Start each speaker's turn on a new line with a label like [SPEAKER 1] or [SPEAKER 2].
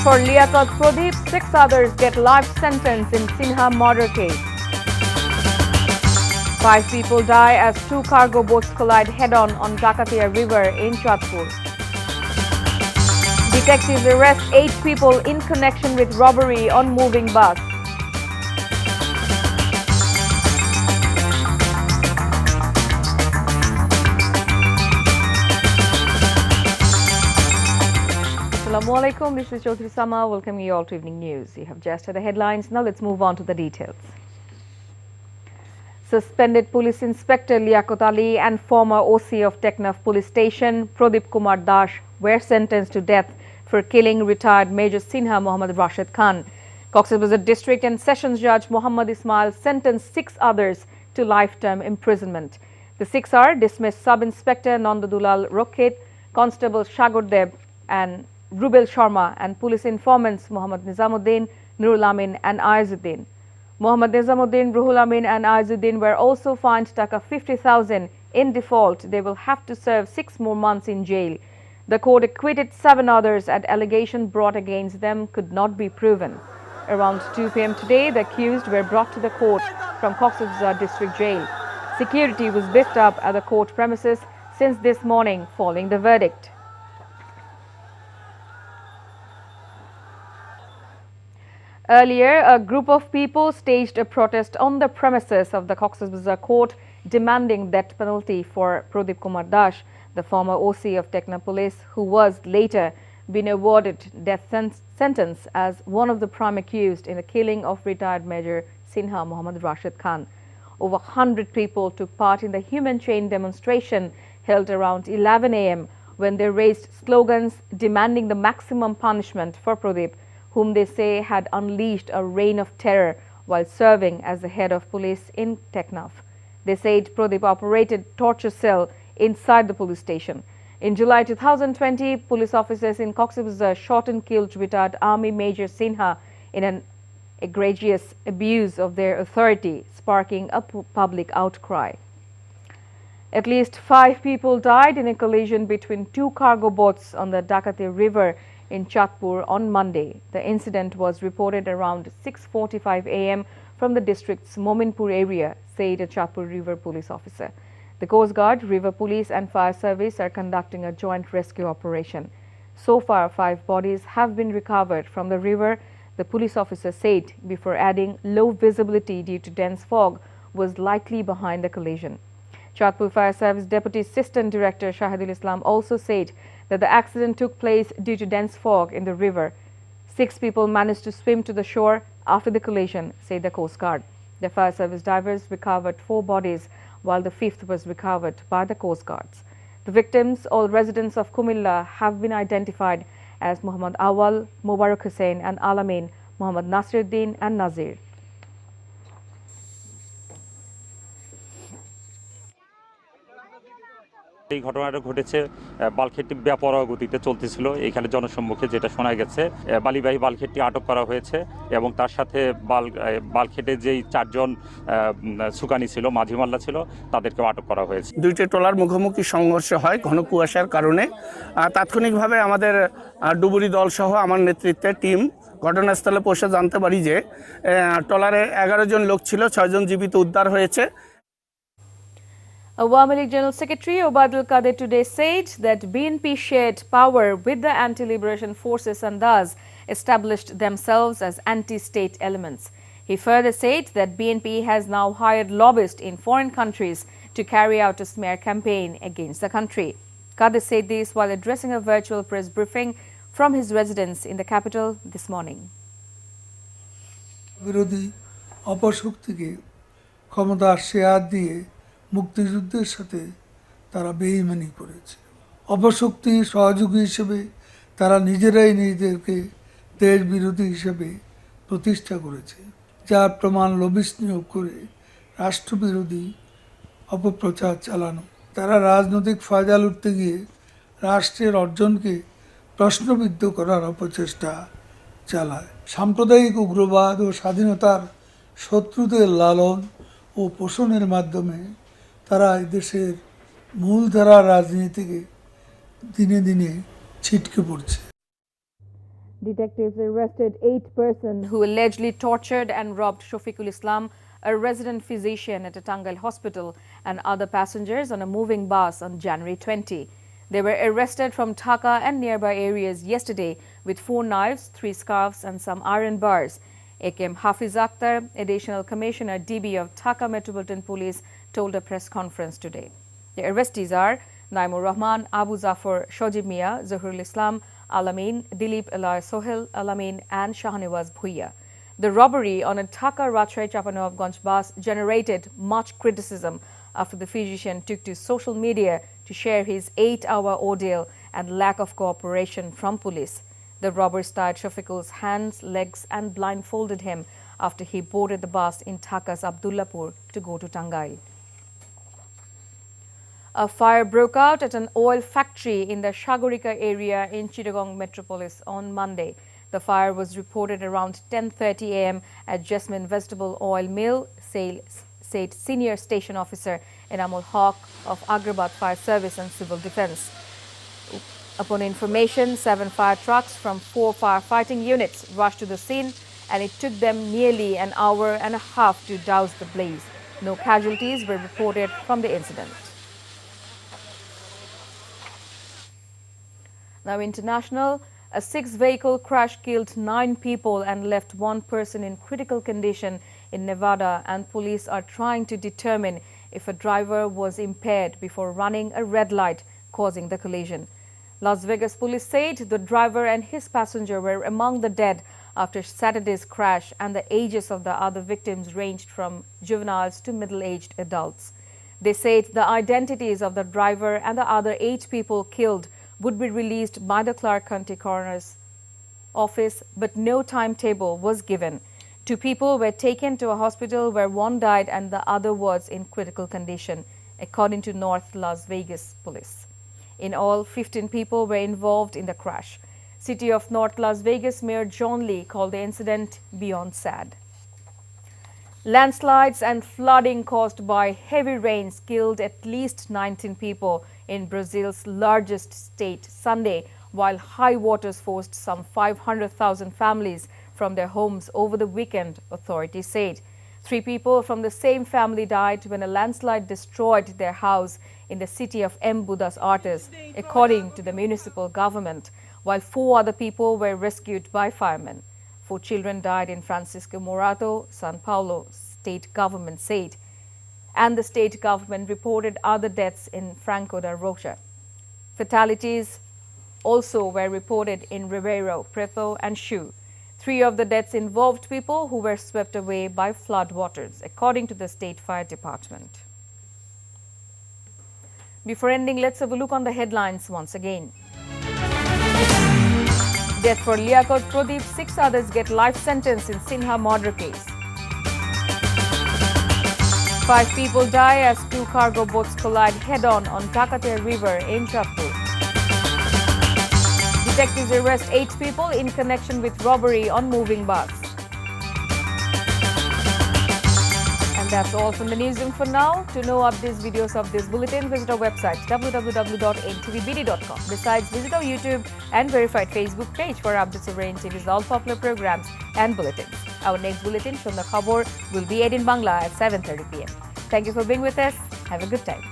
[SPEAKER 1] for Liaquat Pradeep, 6 others get life sentence in Sinha murder case. 5 people die as 2 cargo boats collide head-on Dakatia River in Chatpur. Detectives arrest 8 people in connection with robbery on moving bus. Assalamu alaikum, this is Jyoti Sama, welcoming you all to Evening News. You have just heard the headlines, now let's move on to the details. Suspended Police Inspector Liaquat Ali and former OC of Teknaf Police Station, Pradeep Kumar Dash, were sentenced to death for killing retired Major Sinha Mohammad Rashid Khan. Cox's Bazar District and Sessions Judge Mohammad Ismail sentenced 6 others to lifetime imprisonment. The 6 are dismissed Sub-Inspector Nandadulal Rokhet, Constable Shagor Deb and Rubel Sharma, and police informants Mohammad Nizamuddin, Nurul Amin and Aizuddin. Mohammad Nizamuddin, Ruhul Amin and Aizuddin were also fined Taka 50,000 in default. They will have to serve 6 more months in jail. The court acquitted 7 others as allegations brought against them could not be proven. Around 2 p.m. today, the accused were brought to the court from Cox's Bazar District Jail. Security was beefed up at the court premises since this morning following the verdict. Earlier, a group of people staged a protest on the premises of the Cox's Bazar court demanding death penalty for Pradeep Kumar Dash, the former OC of Teknaf Police, who was later been awarded death sentence as one of the prime accused in the killing of retired Major Sinha Mohammad Rashid Khan. Over 100 people took part in the human chain demonstration held around 11 a.m. when they raised slogans demanding the maximum punishment for Pradeep, whom they say had unleashed a reign of terror while serving as the head of police in Teknaf. They said Pradeep operated torture cell inside the police station. In July 2020, police officers in Cox's Bazar shot and killed retired Army Major Sinha in an egregious abuse of their authority, sparking a public outcry. At least 5 people died in a collision between 2 cargo boats on the Dakati River in Chatpur on Monday. The incident was reported around 6:45 a.m. from the district's Mominpur area, said a Chatpur River police officer. The Coast Guard, River Police and Fire Service are conducting a joint rescue operation. So far, 5 bodies have been recovered from the river, the police officer said, before adding low visibility due to dense fog was likely behind the collision. Chatpur Fire Service Deputy Assistant Director Shahidul Islam also said that the accident took place due to dense fog in the river. 6 people managed to swim to the shore after the collision, said the Coast Guard. The fire service divers recovered 4 bodies, while the 5th was recovered by the Coast Guards. The victims, all residents of Kumilla, have been identified as Muhammad Awal, Mubarak Hussain and Alamin, Muhammad Nasiruddin and Nazir.
[SPEAKER 2] এই ঘটনাটা ঘটেছে বালখেটটি ব্যাপরোয়া গতিতে চলতেছিল। এখানে জনসম্মুখে যেটা শোনা গেছে, বালিবাহী বালখেটটি আটক করা হয়েছে এবং তার সাথে বালখেটে যেই 4 জন সুকানি ছিল, মাঝিমাল্লা ছিল, তাদেরকেও আটক করা হয়েছে।
[SPEAKER 3] 2টি ট্রলার মুখোমুখি সংঘর্ষ হয় ঘন কুয়াশার কারণে। তাৎক্ষণিকভাবে আমাদের ডুবুরি দল সহ আমার নেতৃত্বে টিম ঘটনাস্থলে পৌঁছে জানতে পারি যে ট্রলারে 11 জন লোক ছিল, 6 জন জীবিত উদ্ধার হয়েছে।
[SPEAKER 1] Awami League General Secretary Obaidul Qadir today said that BNP shared power with the anti-liberation forces and thus established themselves as anti-state elements. He further said that BNP has now hired lobbyists in foreign countries to carry out a smear campaign against the country. Qadir said this while addressing a virtual press briefing from his residence in the capital this morning.
[SPEAKER 4] বিরোধী অপশক্তিকে ক্ষমতা share দিয়ে মুক্তিযুদ্ধের সাথে তারা বেইমানি করেছে। অপশক্তি সহযোগী হিসেবে তারা নিজেরাই নিজেদেরকে দেশ বিরোধী হিসেবে প্রতিষ্ঠা করেছে, যার প্রমাণ লবিস্ট নিয়োগ করে রাষ্ট্রবিরোধী অপপ্রচার চালানো। তারা রাজনৈতিক ফায়দা লুটতে গিয়ে রাষ্ট্রের অর্জনকে প্রশ্নবিদ্ধ করার অপচেষ্টা চালায়। সাম্প্রদায়িক উগ্রবাদ ও স্বাধীনতার শত্রুদের লালন ও পোষণের মাধ্যমে তারা দেশের মূলধারা রাজনীতিকে দিনে দিনে ছিটকে পড়ছে।
[SPEAKER 1] Detectives arrested 8 persons who allegedly tortured and robbed Shafiqul Islam, a resident physician at a Tangail hospital, and other passengers on a moving bus on January 20. They were arrested from Dhaka and nearby areas yesterday with 4 knives, 3 scarves and some iron bars. AKM Hafiz Akhtar, Additional Commissioner DB of Dhaka Metropolitan Police, told a press conference today. The arrestees are Naimur Rahman, Abu Zafar, Shojib Mia, Zahurul Islam, Alamin, Dilip Alay Sohel, Alamin and Shahnawaz Bhuiya. The robbery on a Dhaka Rajshahi Chapanawabganj bus generated much criticism after the physician took to social media to share his 8-hour ordeal and lack of cooperation from police. The robbers tied Shafiqul's hands, legs and blindfolded him after he boarded the bus in Dhaka's Abdullapur to go to Tangail. A fire broke out at an oil factory in the Shagorika area in Chittagong metropolis on Monday. The fire was reported around 10:30 a.m. at Jasmine Vegetable Oil Mill, said Senior Station Officer Enamul Haq of Agrabad Fire Service and Civil Defence. Upon information, 7 fire trucks from 4 firefighting units rushed to the scene, and it took them nearly an hour and a half to douse the blaze. No casualties were reported from the incident. Now international, a 6-vehicle crash killed 9 people and left 1 person in critical condition in Nevada, and police are trying to determine if a driver was impaired before running a red light, causing the collision. Las Vegas police said the driver and his passenger were among the dead after Saturday's crash, and the ages of the other victims ranged from juveniles to middle-aged adults. They said the identities of the driver and the other 8 people killed would be released by the Clark County Coroner's Office, but no timetable was given. 2 people were taken to a hospital where 1 died and the other was in critical condition, according to North Las Vegas police. In all, 15 people were involved in the crash. City of North Las Vegas Mayor John Lee called the incident beyond sad. Landslides and flooding caused by heavy rains killed at least 19 people in Brazil's largest state Sunday, while high waters forced some 500,000 families from their homes over the weekend, authorities said. 3 people from the same family died when a landslide destroyed their house in the city of Embu das Artes, according to the municipal government, while 4 other people were rescued by firemen. 4 children died in Francisco Morato, São Paulo, state government said, and the state government reported other deaths in Franco da Rocha. Fatalities also were reported in Ribeirão Preto and Chu. 3 of the deaths involved people who were swept away by flood waters, according to the State Fire Department. Before ending, let's have a look on the headlines once again. Death for Liakot Pradeep, 6 others get life sentence in Sinha murder case. 5 people die as 2 cargo boats collide head-on Takate River in Jodhpur. Detectives arrest 8 people in connection with robbery on moving bus. And that's all from the newsroom for now. To know updates, videos of this bulletin, visit our website www.ntvbd.com. Besides, visit our YouTube and verified Facebook page for updates over NTV's all popular programs and bulletins. Our next bulletin, Shonda Khabor, will be aired in Bangla at 7:30 p.m. Thank you for being with us. Have a good time.